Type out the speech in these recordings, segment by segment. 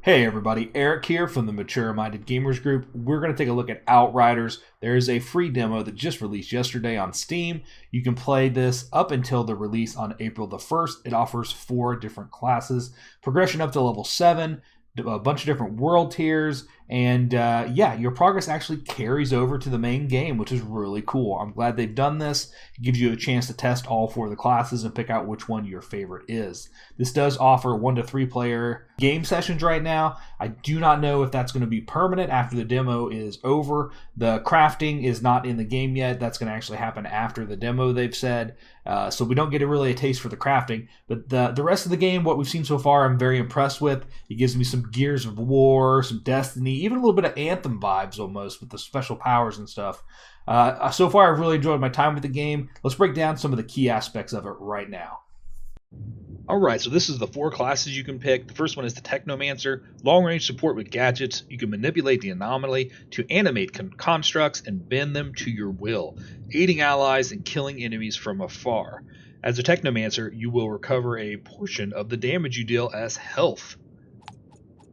Hey everybody, Eric here from the Mature Minded Gamers Group. We're going to take a look at Outriders. There is a free demo that just released yesterday on Steam. You can play this up until the release on April the 1st. It offers 4 different classes, progression up to level 7, a bunch of different world tiers, and yeah, your progress actually carries over to the main game, which is really cool. I'm glad they've done this. It gives you a chance to test all 4 of the classes and pick out which one your favorite is. This does offer 1 to 3 player game sessions right now. I do not know if that's going to be permanent after the demo is over. The crafting is not in the game yet. That's going to actually happen after the demo, they've said. So we don't get really a taste for the crafting. But the rest of the game, what we've seen so far, I'm very impressed with. It gives me some Gears of War, some Destiny, even a little bit of Anthem vibes almost with the special powers and stuff. So far, I've really enjoyed my time with the game. Let's break down some of the key aspects of it right now. Alright, so this is the 4 classes you can pick. The first one is the Technomancer, long-range support with gadgets. You can manipulate the anomaly to animate constructs and bend them to your will, aiding allies and killing enemies from afar. As a Technomancer, you will recover a portion of the damage you deal as health.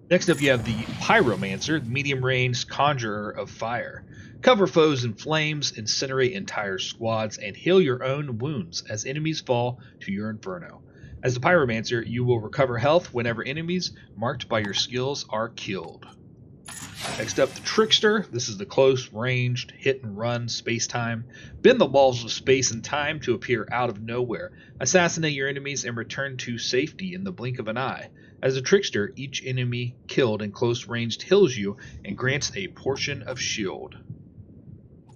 Next up you have the Pyromancer, medium-range conjurer of fire. Cover foes in flames, incinerate entire squads, and heal your own wounds as enemies fall to your inferno. As the Pyromancer, you will recover health whenever enemies marked by your skills are killed. Next up, the Trickster. This is the close-ranged, hit-and-run space-time. Bend the walls of space and time to appear out of nowhere. Assassinate your enemies and return to safety in the blink of an eye. As a Trickster, each enemy killed in close-ranged heals you and grants a portion of shield.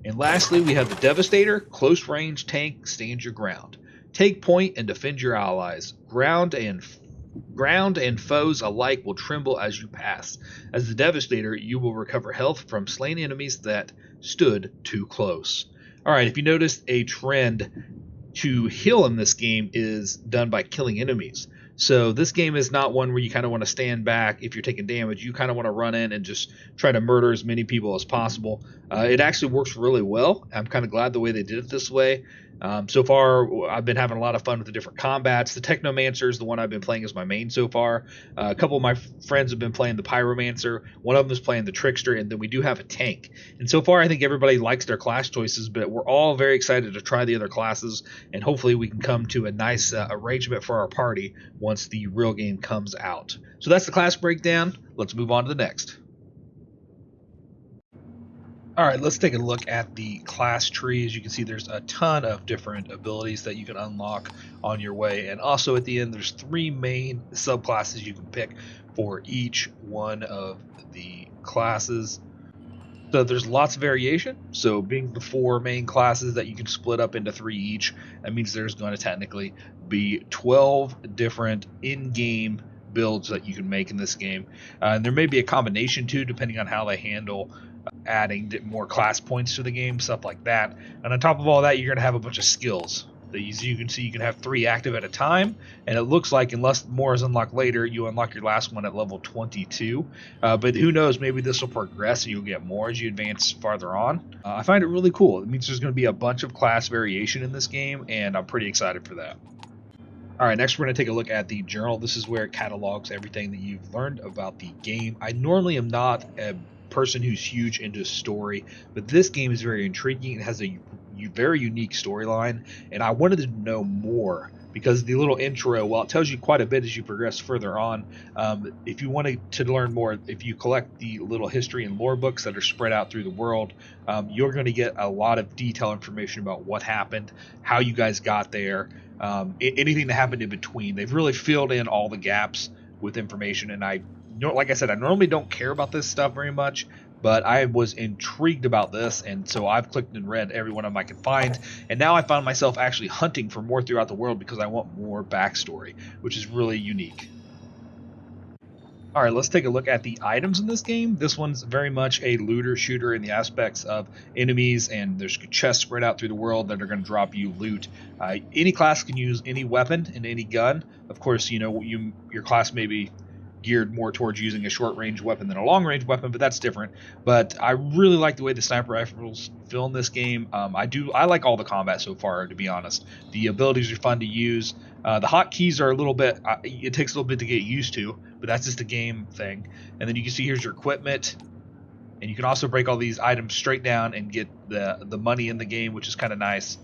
And lastly, we have the Devastator. Close-range tank, stand your ground. Take point and defend your allies. Ground and foes alike will tremble as you pass. As the Devastator, you will recover health from slain enemies that stood too close. Alright, if you notice, a trend to heal in this game is done by killing enemies. So this game is not one where you kind of want to stand back if you're taking damage. You kind of want to run in and just try to murder as many people as possible. It actually works really well. I'm kind of glad the way they did it this way. So far, I've been having a lot of fun with the different combats. The Technomancer is the one I've been playing as my main so far. A couple of my friends have been playing the Pyromancer. One of them is playing the Trickster, and then we do have a tank. And so far, I think everybody likes their class choices, but we're all very excited to try the other classes, and hopefully we can come to a nice arrangement for our party once the real game comes out. So that's the class breakdown. Let's move on to the next. Alright, let's take a look at the class tree. As you can see, there's a ton of different abilities that you can unlock on your way. And also at the end, there's 3 main subclasses you can pick for each one of the classes. So there's lots of variation. So being the 4 main classes that you can split up into 3 each, that means there's going to technically be 12 different in-game builds that you can make in this game. And there may be a combination too, depending on how they handle adding more class points to the game, stuff like that. And on top of all that, you're going to have a bunch of skills. As you can see, you can have 3 active at a time, and it looks like unless more is unlocked later, you unlock your last one at level 22. But who knows, maybe this will progress and you'll get more as you advance farther on. I find it really cool. It means there's going to be a bunch of class variation in this game, and I'm pretty excited for that. Alright, next we're going to take a look at the journal. This is where it catalogs everything that you've learned about the game. I normally am not a person who's huge into story, but this game is very intriguing. It has a very unique storyline, and I wanted to know more because the little intro, while it tells you quite a bit as you progress further on, if you wanted to learn more, if you collect the little history and lore books that are spread out through the world, you're going to get a lot of detailed information about what happened, how you guys got there, anything that happened in between. They've really filled in all the gaps with information, and like I said, I normally don't care about this stuff very much, but I was intrigued about this, and so I've clicked and read every one of them I can find, and now I found myself actually hunting for more throughout the world because I want more backstory, which is really unique. Alright, let's take a look at the items in this game. This one's very much a looter shooter in the aspects of enemies, and there's chests spread out through the world that are going to drop you loot. Any class can use any weapon and any gun. Of course, you know, your class may be geared more towards using a short-range weapon than a long-range weapon, but that's different. But I really like the way the sniper rifles feel in this game. I like all the combat so far, to be honest. The abilities are fun to use. The hotkeys are a little bit, it takes a little bit to get used to, but that's just a game thing. And then you can see here's your equipment, and you can also break all these items straight down and get the money in the game, which is kind of nice.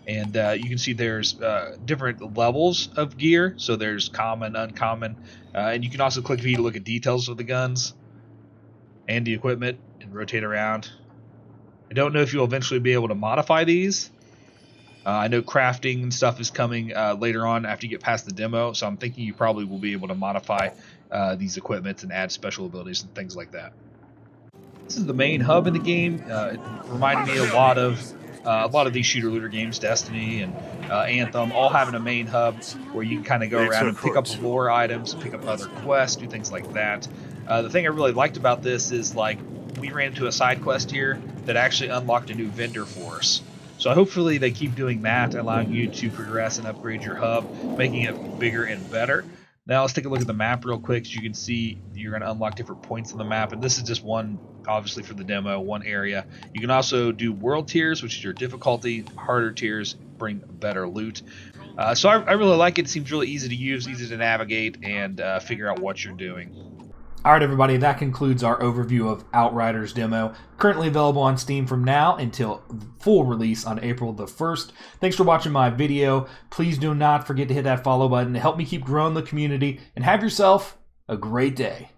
And you can see there's different levels of gear. So there's common, uncommon, and you can also click V to look at details of the guns and the equipment and rotate around. I don't know if you'll eventually be able to modify these. I know crafting and stuff is coming later on after you get past the demo, so I'm thinking you probably will be able to modify these equipments and add special abilities and things like that. This is the main hub in the game. It reminded me a lot of these shooter looter games, Destiny and Anthem, all having a main hub where you can kind of go around and pick up lore items, pick up other quests, do things like that. The thing I really liked about this is, like, we ran into a side quest here that actually unlocked a new vendor for us. So hopefully they keep doing that, allowing you to progress and upgrade your hub, making it bigger and better. Now let's take a look at the map real quick. As you can see, you're going to unlock different points on the map, and this is just one, obviously for the demo, one area. You can also do world tiers, which is your difficulty. Harder tiers bring better loot. So I really like it. It seems really easy to use, easy to navigate, and figure out what you're doing. All right, everybody, that concludes our overview of Outriders demo, currently available on Steam from now until full release on April the 1st. Thanks for watching my video. Please do not forget to hit that follow button to help me keep growing the community, and have yourself a great day.